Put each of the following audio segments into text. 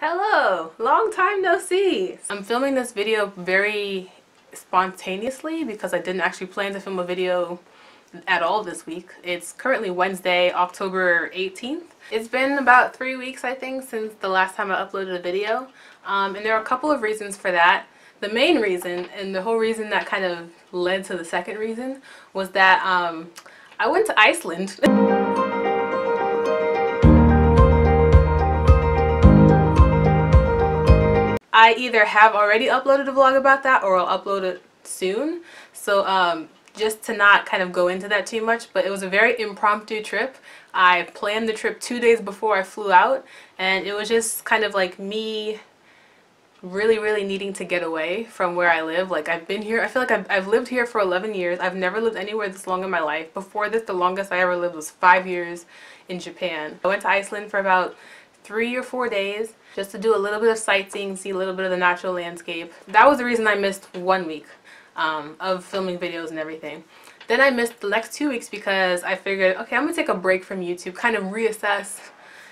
Hello! Long time no see! I'm filming this video very spontaneously because I didn't actually plan to film a video at all this week. It's currently Wednesday, October 18th. It's been about 3 weeks, I think, since the last time I uploaded a video. And there are a couple of reasons for that. The main reason, and the whole reason that kind of led to the second reason, was that I went to Iceland. I either have already uploaded a vlog about that or I'll upload it soon. So just to not kind of go into that too much, but it was a very impromptu trip. I planned the trip 2 days before I flew out, and it was just kind of like me really needing to get away from where I live. Like, I've been here, I feel like I've lived here for 11 years. I've never lived anywhere this long in my life. Before this, the longest I ever lived was 5 years in Japan. I went to Iceland for about 3 or 4 days just to do a little bit of sightseeing, see a little bit of the natural landscape. That was the reason I missed 1 week of filming videos and everything. Then I missed the next 2 weeks because I figured, okay, I'm gonna take a break from YouTube, kind of reassess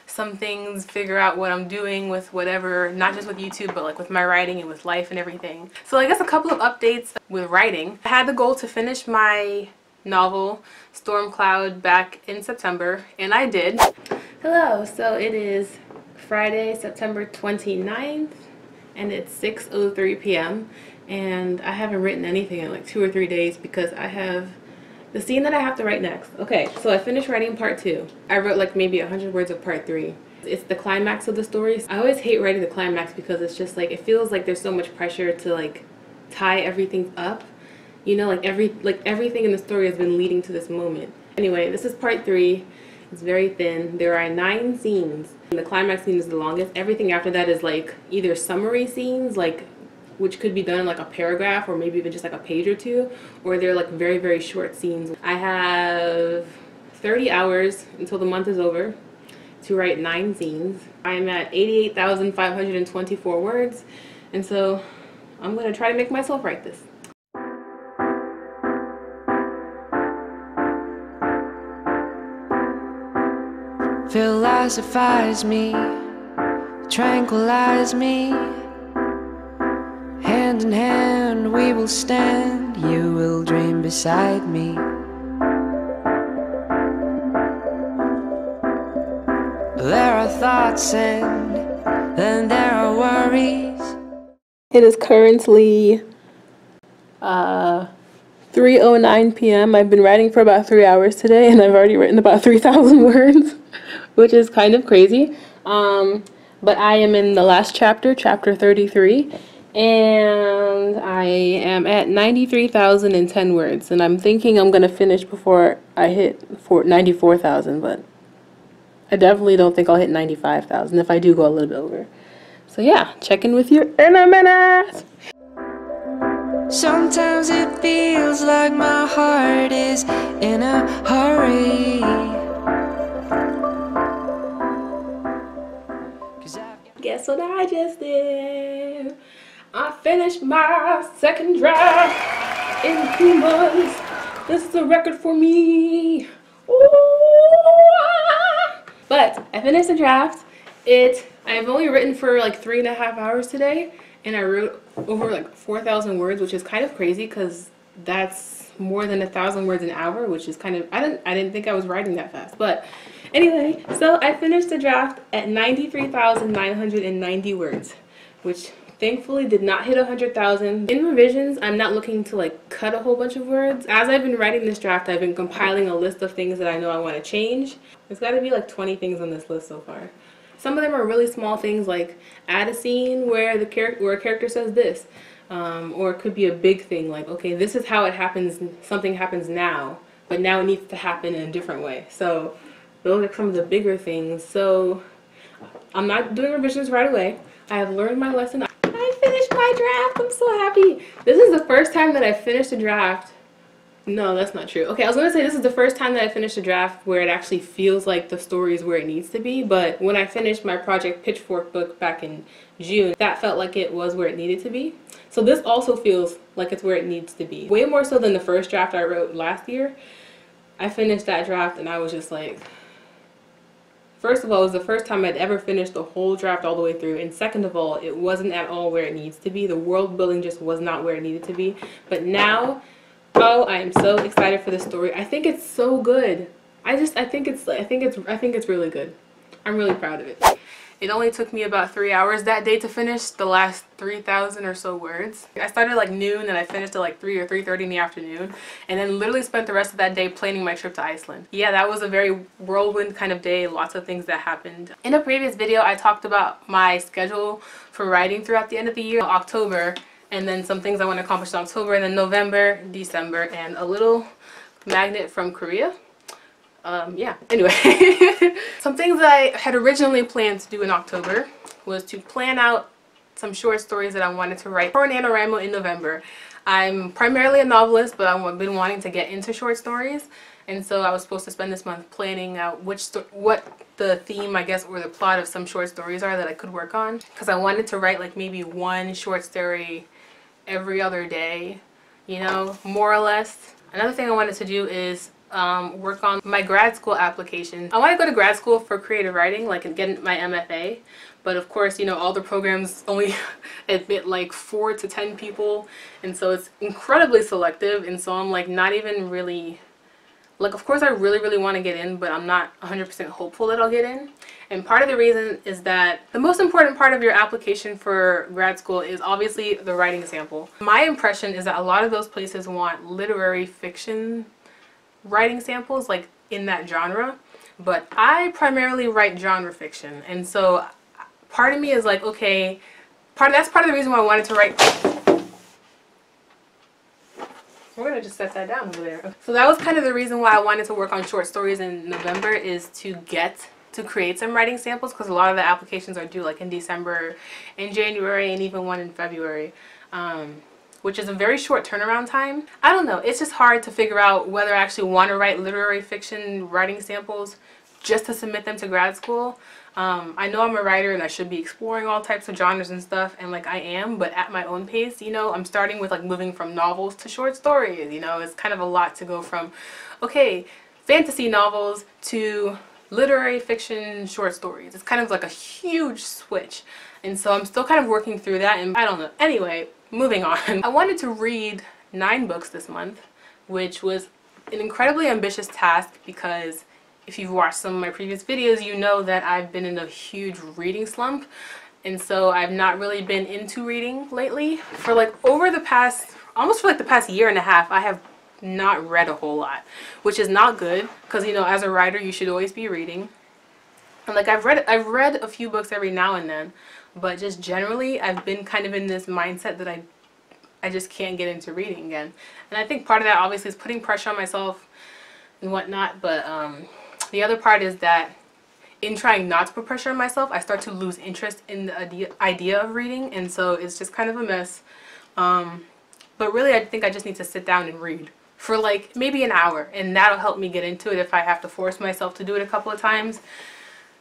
some things, figure out what I'm doing with whatever, not just with YouTube, but like with my writing and with life and everything. So I guess a couple of updates with writing. I had the goal to finish my novel, Storm Cloud, back in September, and I did. Hello, so it is Friday, September 29th, and it's 6:03 p.m. and I haven't written anything in like 2 or 3 days because I have the scene that I have to write next. Okay, so I finished writing part 2. I wrote like maybe 100 words of part 3. It's the climax of the story. I always hate writing the climax because it's just like, it feels like there's so much pressure to like tie everything up. You know, like everything in the story has been leading to this moment. Anyway, this is part 3. It's very thin. There are 9 scenes. The climax scene is the longest. Everything after that is like either summary scenes, like which could be done in like a paragraph or maybe even just like a page or two, or they're like very short scenes. I have 30 hours until the month is over to write 9 scenes. I'm at 88,524 words, and so I'm gonna try to make myself write this. Philosophize me, tranquilize me. Hand in hand we will stand, you will dream beside me. There are thoughts and then there are worries. It is currently 3:09 p.m. I've been writing for about 3 hours today, and I've already written about 3,000 words, which is kind of crazy. But I am in the last chapter, chapter 33, and I am at 93,010 words, and I'm thinking I'm gonna finish before I hit 94,000, but I definitely don't think I'll hit 95,000 if I do go a little bit over. So yeah, check in with you in a minute. Sometimes it feels like my heart is in a hurry. Guess what I just did? I finished my second draft in 2 months. This is a record for me. Ooh. But I finished the draft. I've only written for like 3.5 hours today, and I wrote over like 4,000 words, which is kind of crazy because that's more than 1,000 words an hour, which is kind of, I didn't think I was writing that fast. But anyway, so I finished the draft at 93,990 words, which thankfully did not hit 100,000. In revisions, I'm not looking to like cut a whole bunch of words. As I've been writing this draft, I've been compiling a list of things that I know I want to change. There's got to be like 20 things on this list so far. Some of them are really small things, like add a scene where a character says this, or it could be a big thing like, okay, this is how it happens, something happens now, but now it needs to happen in a different way. So those are some of the bigger things. So I'm not doing revisions right away. I have learned my lesson. I finished my draft. I'm so happy. This is the first time that I finished a draft. No, that's not true. Okay, I was going to say this is the first time that I finished a draft where it actually feels like the story is where it needs to be. But when I finished my Project Pitchfork book back in June, that felt like it was where it needed to be. So this also feels like it's where it needs to be. Way more so than the first draft I wrote last year. I finished that draft and I was just like, First of all, it was the first time I'd ever finished the whole draft all the way through, and second of all, it wasn't at all where it needs to be. The world building just was not where it needed to be. But now, oh, I am so excited for this story. I think it's so good. I think it's really good. I'm really proud of it. It only took me about 3 hours that day to finish the last 3,000 or so words. I started like noon and I finished at like 3 or 3:30 in the afternoon, and then literally spent the rest of that day planning my trip to Iceland. Yeah, that was a very whirlwind kind of day, lots of things that happened. In a previous video, I talked about my schedule for writing throughout the end of the year, October, and then some things I want to accomplish in October, and then November, December, and a little magnet from Korea. Yeah, anyway. Some things that I had originally planned to do in October was to plan out some short stories that I wanted to write for NaNoWriMo in November. I'm primarily a novelist, but I've been wanting to get into short stories, and so I was supposed to spend this month planning out what the theme, I guess, or the plot of some short stories are that I could work on, because I wanted to write like maybe one short story every other day, you know, more or less. Another thing I wanted to do is work on my grad school application. I want to go to grad school for creative writing, like, and get my MFA, but of course, you know, all the programs only admit like 4 to 10 people, and so it's incredibly selective, and so I'm like not even really, like, of course I really want to get in, but I'm not 100% hopeful that I'll get in. And part of the reason is that the most important part of your application for grad school is obviously the writing sample. My impression is that a lot of those places want literary fiction writing samples, like in that genre, but I primarily write genre fiction, and so part of me is like, okay, that's part of the reason why I wanted to write. We're gonna just set that down over there. So that was kind of the reason why I wanted to work on short stories in November, is to create some writing samples, because a lot of the applications are due like in December, in January, and even one in February. Which is a very short turnaround time. I don't know, it's just hard to figure out whether I actually want to write literary fiction writing samples just to submit them to grad school. I know I'm a writer and I should be exploring all types of genres and stuff, and like I am, but at my own pace, you know. I'm starting with like moving from novels to short stories, you know. It's kind of a lot to go from, okay, fantasy novels to literary fiction short stories. It's kind of like a huge switch, and so I'm still kind of working through that, and I don't know. Anyway, moving on. I wanted to read 9 books this month, which was an incredibly ambitious task, because if you've watched some of my previous videos, you know that I've been in a huge reading slump, and so I've not really been into reading lately. For like almost for like the past year and a half, I have not read a whole lot, which is not good, because, you know, as a writer you should always be reading. And like I've read a few books every now and then, but just generally I've been kind of in this mindset that I just can't get into reading again. And I think part of that obviously is putting pressure on myself and whatnot, but the other part is that in trying not to put pressure on myself, I start to lose interest in the idea of reading, and so it's just kind of a mess. But really I think I just need to sit down and read for like maybe an hour, and that'll help me get into it if I have to force myself to do it a couple of times.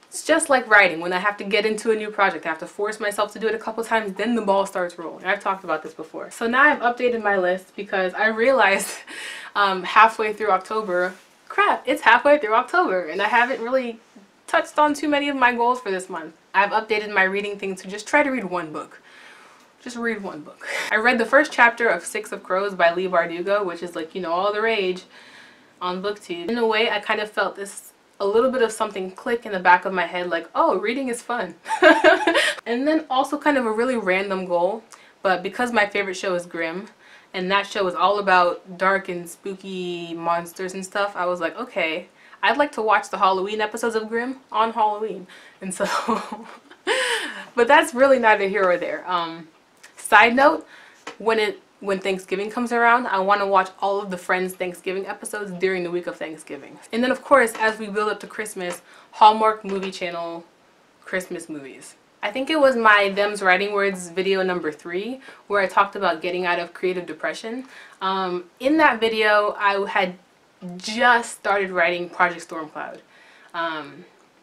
It's just like writing. When I have to get into a new project, I have to force myself to do it a couple times, then the ball starts rolling. I've talked about this before. So now I've updated my list, because I realized halfway through October, crap, it's halfway through October, and I haven't really touched on too many of my goals for this month. I've updated my reading thing to just try to read one book. Just read one book. I read the first chapter of 6 of Crows by Leigh Bardugo, which is like, you know, all the rage on BookTube. In a way, I kind of felt a little bit of something click in the back of my head, like, oh, reading is fun. And then also kind of a really random goal, but because my favorite show is Grimm, and that show is all about dark and spooky monsters and stuff, I was like, okay, I'd like to watch the Halloween episodes of Grimm on Halloween. And so, but that's really neither here or there. Side note, when Thanksgiving comes around, I want to watch all of the Friends Thanksgiving episodes during the week of Thanksgiving. And then of course, as we build up to Christmas, Hallmark Movie Channel Christmas movies. I think it was my Them's Writing Words video number 3 where I talked about getting out of creative depression. In that video, I had just started writing Project Stormcloud.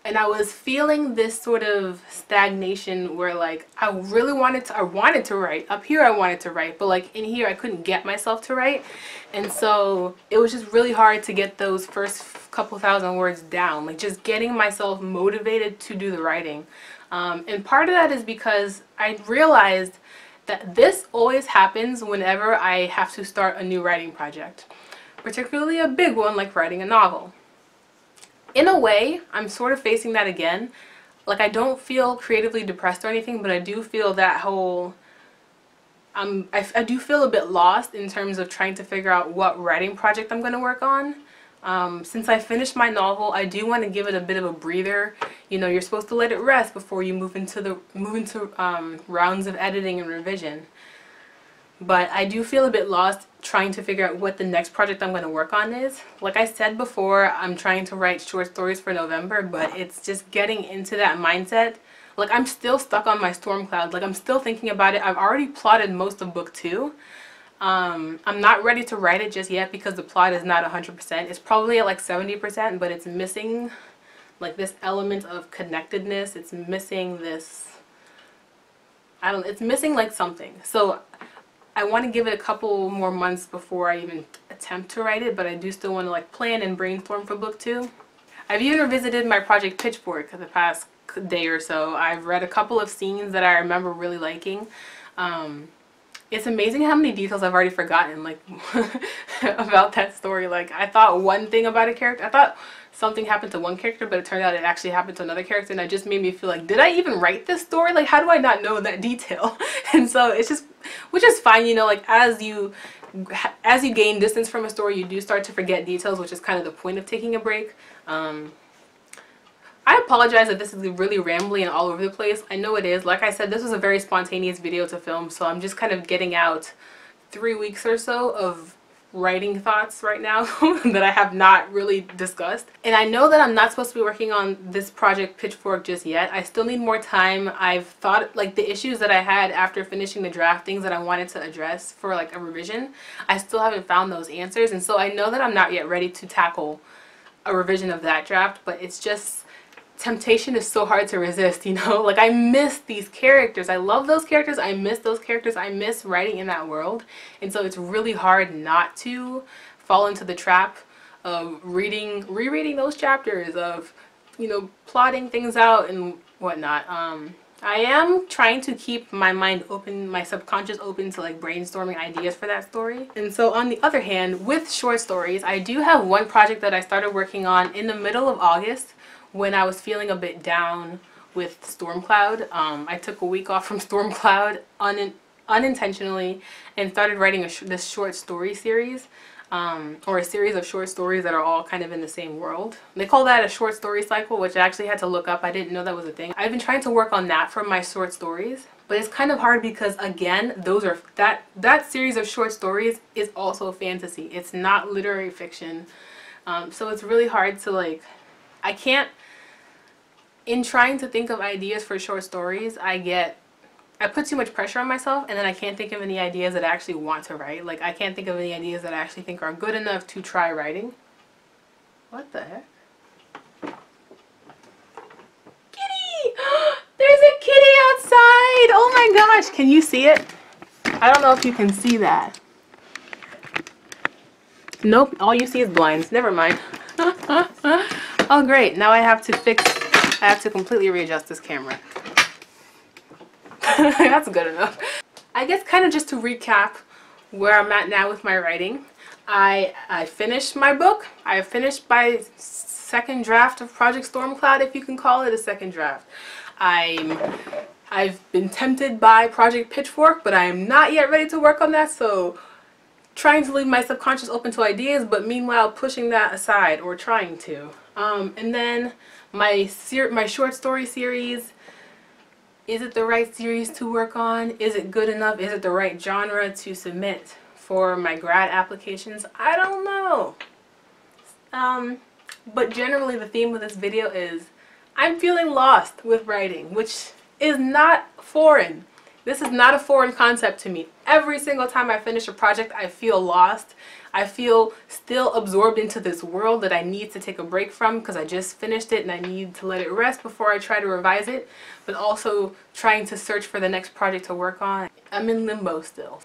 And I was feeling this sort of stagnation where like I wanted to write. Up here I wanted to write, but like in here I couldn't get myself to write. And so it was just really hard to get those first couple thousand words down, like just getting myself motivated to do the writing. And part of that is because I realized that this always happens whenever I have to start a new writing project, particularly a big one like writing a novel. In a way, I'm sort of facing that again. Like, I don't feel creatively depressed or anything, but I do feel that whole I do feel a bit lost in terms of trying to figure out what writing project I'm going to work on. Since I finished my novel, I do want to give it a bit of a breather. You know, you're supposed to let it rest before you move into rounds of editing and revision. But I do feel a bit lost trying to figure out what the next project I'm going to work on is. Like I said before, I'm trying to write short stories for November, but it's just getting into that mindset. Like, I'm still stuck on my storm cloud. Like, I'm still thinking about it. I've already plotted most of book 2. I'm not ready to write it just yet because the plot is not 100%. It's probably at like 70%, but it's missing like this element of connectedness. It's missing this, it's missing like something. So I want to give it a couple more months before I even attempt to write it, but I do still want to like plan and brainstorm for book 2. I've even revisited my project Pitchfork the past day or so. I've read a couple of scenes that I remember really liking. It's amazing how many details I've already forgotten, like, about that story. Like, I thought one thing about a character. I thought something happened to one character, but it turned out it actually happened to another character, and it just made me feel like, did I even write this story? Like, how do I not know that detail? And so it's just, which is fine, you know, like, as you gain distance from a story, you do start to forget details, which is kind of the point of taking a break. I apologize if this is really rambly and all over the place. I know it is. Like I said, this was a very spontaneous video to film, so I'm just kind of getting out 3 weeks or so of writing thoughts right now that I have not really discussed. And I know that I'm not supposed to be working on this project Pitchfork just yet. I still need more time. I've thought, like, the issues that I had after finishing the draft, things that I wanted to address for like a revision, I still haven't found those answers. And so I know that I'm not yet ready to tackle a revision of that draft, but it's just, temptation is so hard to resist, you know? Like, I miss these characters. I love those characters. I miss those characters. I miss writing in that world. And so it's really hard not to fall into the trap of rereading those chapters, of, you know, plotting things out and whatnot. I am trying to keep my mind open, my subconscious open to like brainstorming ideas for that story. And so on the other hand, with short stories, I do have one project that I started working on in the middle of August, when I was feeling a bit down with Stormcloud. I took a week off from Stormcloud unintentionally and started writing this short story series, or a series of short stories that are all kind of in the same world. They call that a short story cycle, which I actually had to look up. I didn't know that was a thing. I've been trying to work on that for my short stories, but it's kind of hard because, again, those are that series of short stories is also fantasy. It's not literary fiction. So it's really hard to, like, I can't, in trying to think of ideas for short stories, I put too much pressure on myself, and then I can't think of any ideas that I actually want to write. Like, I can't think of any ideas that I actually think are good enough to try writing. What the heck? Kitty! There's a kitty outside! Oh my gosh, can you see it? I don't know if you can see that. Nope, all you see is blinds. Never mind. Oh great, now I have to completely readjust this camera. That's good enough. I guess kind of just to recap where I'm at now with my writing. I finished my book. I finished my second draft of Project Stormcloud, if you can call it a second draft. I've been tempted by Project Pitchfork, but I am not yet ready to work on that, so trying to leave my subconscious open to ideas, but meanwhile pushing that aside, or trying to. And then my short story series. Is it the right series to work on? Is it good enough? Is it the right genre to submit for my grad applications? I don't know. But generally the theme of this video is I'm feeling lost with writing, which is not foreign. This is not a foreign concept to me. Every single time I finish a project, I feel lost. I feel still absorbed into this world that I need to take a break from because I just finished it and I need to let it rest before I try to revise it, but also trying to search for the next project to work on. I'm in limbo still.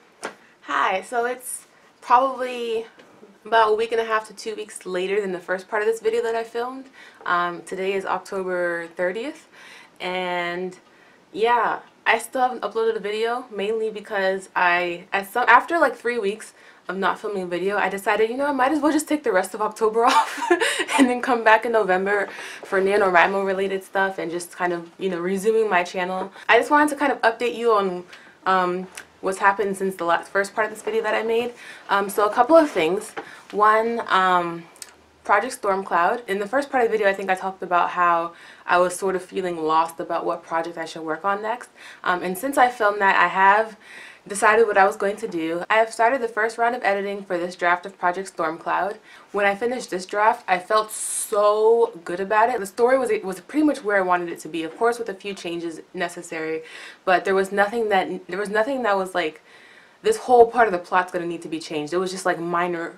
Hi, so it's probably about a week and a half to 2 weeks later than the first part of this video that I filmed. Today is October 30th, and yeah, I still haven't uploaded a video, mainly because after like 3 weeks of not filming a video, I decided, you know, I might as well just take the rest of October off and then come back in November for NaNoWriMo related stuff and just kind of, you know, resuming my channel. I just wanted to kind of update you on what's happened since the first part of this video that I made. So a couple of things. One, Project Stormcloud. In the first part of the video, I think I talked about how I was sort of feeling lost about what project I should work on next. And since I filmed that, I have decided what I was going to do. I have started the first round of editing for this draft of Project Stormcloud. When I finished this draft, I felt so good about it. The story was pretty much where I wanted it to be, of course with a few changes necessary, but there was nothing that was like, this whole part of the plot's going to need to be changed. It was just like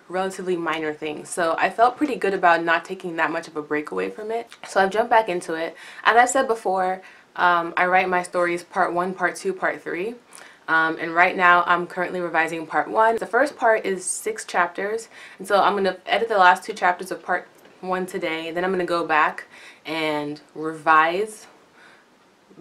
relatively minor things. So I felt pretty good about not taking that much of a break away from it. So I've jumped back into it. As I've said before, I write my stories part 1, part 2, part 3. And right now I'm currently revising part 1. The first part is 6 chapters, and so I'm going to edit the last 2 chapters of part 1 today. Then I'm going to go back and revise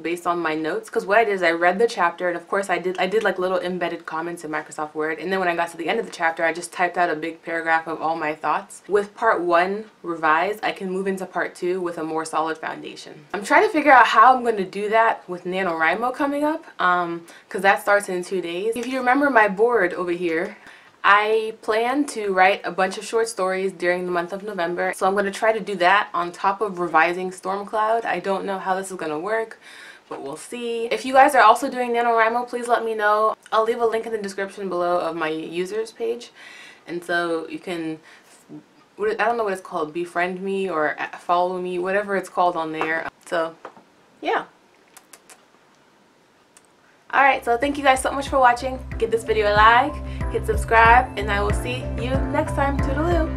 based on my notes, because what I did is I read the chapter, and of course I did like little embedded comments in Microsoft Word, and then when I got to the end of the chapter I just typed out a big paragraph of all my thoughts. With part 1 revised, I can move into part 2 with a more solid foundation. I'm trying to figure out how I'm going to do that with NaNoWriMo coming up, because that starts in 2 days. If you remember my board over here, I plan to write a bunch of short stories during the month of November, so I'm going to try to do that on top of revising Stormcloud. I don't know how this is going to work, but we'll see. If you guys are also doing NaNoWriMo, please let me know. I'll leave a link in the description below of my users page, and so you can, I don't know what it's called, befriend me or follow me, whatever it's called on there. So yeah. Alright, so thank you guys so much for watching. Give this video a like, hit subscribe, and I will see you next time. Toodaloo!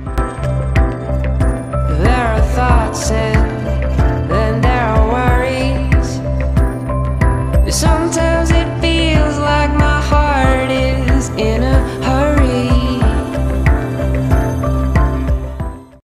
There are thoughts in